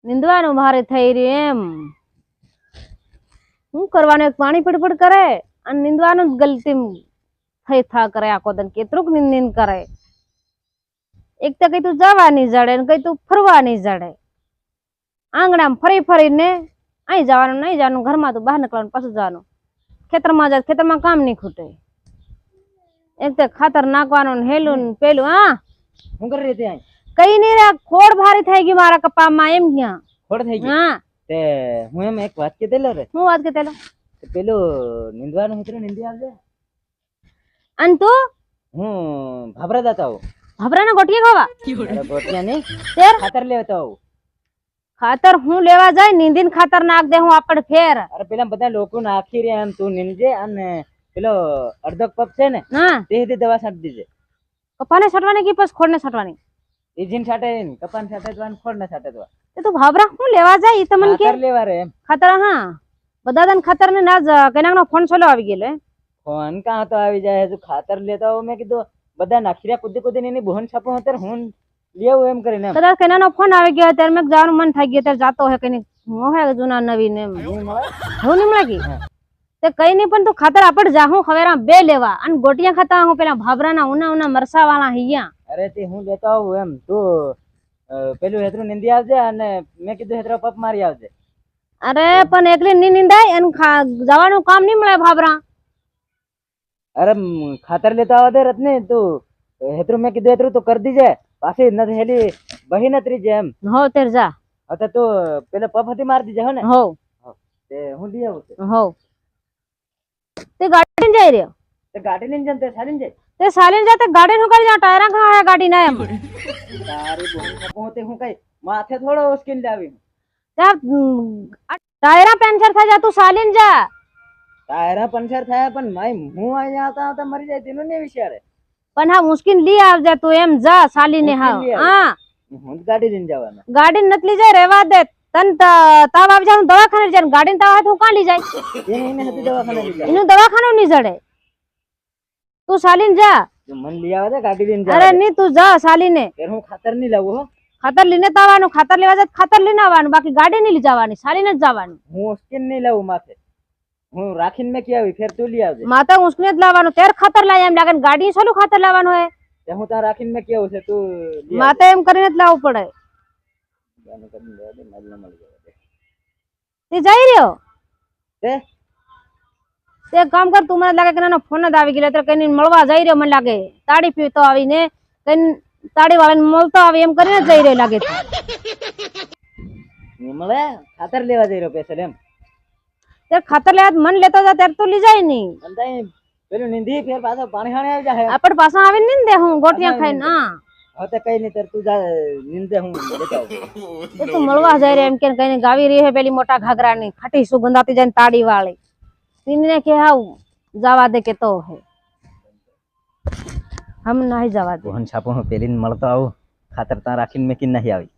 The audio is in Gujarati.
નીંદવાનું ભારે થઈ રહ્યું એમ શું કરવાનું પાણી પડ કરે અને નીંદવાનું જ ગલતી થઈ થા કરે આખો દન કેટલુંક નીંદ કરે એક તો કઈ તું જવા નહીં જડે ને કઈ તું ફરવા નહીં જડે આંગણામાં ફરી ફરીને અહીં જવાનું નહીં જવાનું ઘરમાં તો બહાર નીકળવાનું પાછું જવાનું ખેતરમાં જાય ખેતરમાં કામ નહીં ખૂટે એક તો ખાતર નાખવાનું ને હેલું ને પેલું હા હું કરી રહી હતી કઈ નહીં રે ખોડ ભારી થઈ ગઈ મારા કપામાં એમ ક્યાં ખોડ થઈ ગઈ હા તે હું એમ એક વાત કીધેલો રે હું વાત કે તેલો પેલું નીંદવાનું હતું નીંદી આવજે અને તું હું ભાભરા જતા આવું ભભરાના ગોટિયા ખાવા અરે ગોટિયા નહીં તેર ખાતર લેતા આવું ખાતર હું લેવા જાય નીંદીને ખાતર નાખ દે હું આપડ ફેર અરે પેલા બધા લોકો નાખી રહ્યા એમ તું નીંદજે અને પેલો અડધો કપ છે ને હા તે દવા છાંટી દીજે કપાને છટવાની કે પછી ખોડને છટવાની ઇજીન છાંટે કપાન છાંટે તો ખોડ ને છાંટે તો એ તો ભાભરા હું લેવા જાય ઈ તમને કે ખાતર લેવા રે એમ ખાતર હા બધા દન ખાતર ને ના જ કેનાક નો ફોન છોલો આવી ગયેલો ફોન કાં તો આવી જાય હજુ ખાતર લેતા આવું મેં કીધું બધા નાખી રહ્યા કુદી કુદી એની બોહન છાપો અત્યારે હું લેવું એમ કરીને એમ કદાચ કેનાનો ફોન આવી ગયો ત્યારે મેં જવાનું મન થઈ ગયું ત્યારે જાતો હે કઈ મોહે જૂના નવીન એમ હું નિમ લાગી તે કઈ નહીં પણ તું ખાતર આપડ જા હું ખવેરા બે લેવા અને ગોટિયા ખાતા હું પેલા ભાભરાના ઉના મરસા વાળા હૈયા અરે તે હું લેતો આવું એમ તું પેલું હેતરું નીંદી આવજે અને મેં કીધું હેતરો પપ મારી આવજે અરે પણ એકલી ની નિંદાય અને જવાનું કામ નહીં મળે ભાભરા અરે ખાતર લેતા આવવા દે રત્ને તું હેતરું મેં કીધું હેતરું તો કરી દીજે પાછી નથી હેલી બહી નતરી છે એમ હો તેર જા તો તું પેલા પપ હતી મારી દીજે હો ને હો તે હું લઈ આવું છું હો તે ગાડી જઈ રહ્યો તે ગાડી લઈને જમ તે સારી જાય તે સાલીન જાતે ગાડી નું કરી જા ટાયરા ખા હે ગાડી ના એમ તારી બોન પહોંચે હું કઈ માથે થોડો ઉસ્કીન લાવી ટાયરા પેન્ચર થઈ જા તું સાલીન જા ટાયરા પંચર થયા પણ માય હું અહીંયા આવતા આવતા મરી જાય તેનું ને વિચારે પણ હા મુશ્કિલ લી આવજે તું એમ જા સાલીને હા હા હું ગાડી લઈને જવાના ગાડી નથી લઈ જાય રેવા દે તન તાવ આવી જાય દવાખાને જાય ગાડી તાવ હોય તો કાં લઈ જાય એને હતી દવાખાને લઈ જાય એનું દવાખાનું નહીં જડે તું સાલીન જા મન લઈ આવે ગાડી લઈને અરે નહીં તું જા સાલીને હું ખાતર નહીં લાવું હો ખાતર લઈને જ આવવાનું ખાતર લેવા જાય ખાતર લઈને આવવાનું બાકી ગાડી નહીં લઈ જવાની સાલીને જ જવાનું હું ઉસ્કીન નહીં લાવું માથે હું રાખીને મેં કે આવી ફેર તું લઈ આવજે માતા ઉસને જ લાવવાનું તેર ખાતર લાય એમ લાગે ગાડી સોલું ખાતર લાવવાનું હોય તે હું તાર રાખીને મેં કેવું છે તું માતા એમ કરીને જ લાવવું પડે તે જઈ રહ્યો તે કામ કર તું મને લાગે કે નાનો ફોન જ આવી ગયો એટલે કઈ મળવા જઈ રહ્યો મને લાગે તાળી પીતો આવીને કઈ તાળી વાળાને મળતો આવે એમ કરીને જઈ રહ્યો લાગે મળે ખાતર લેવા જઈ રહ્યો પેસલ એમ તે ખાતર લેવા મન લેતો જા ત્યારે તો લઈ જાય નહીં પેલું નીંદી ફેર પાછો પાણી હાણે આવી જાય આપડે પાછા આવીને નહીં દે હું ગોટિયા ખાઈને હા હવે તો કઈ નહીં તાર તું જા નીંદે હું લેતા આવું એ તું મળવા જઈ રહ્યો એમ કે કઈને ગાવી રહી હે પેલી મોટા ઘાઘરાની ખાટી સુગંધાતી જાય તાળી વાળી તીને કે હાવ જવા દે કે તો હે હમ નહીં જવા દે હું છાપો હું પેલીને મળતો આવું ખાતર ત્યાં રાખીને મેં કિન નહીં આવી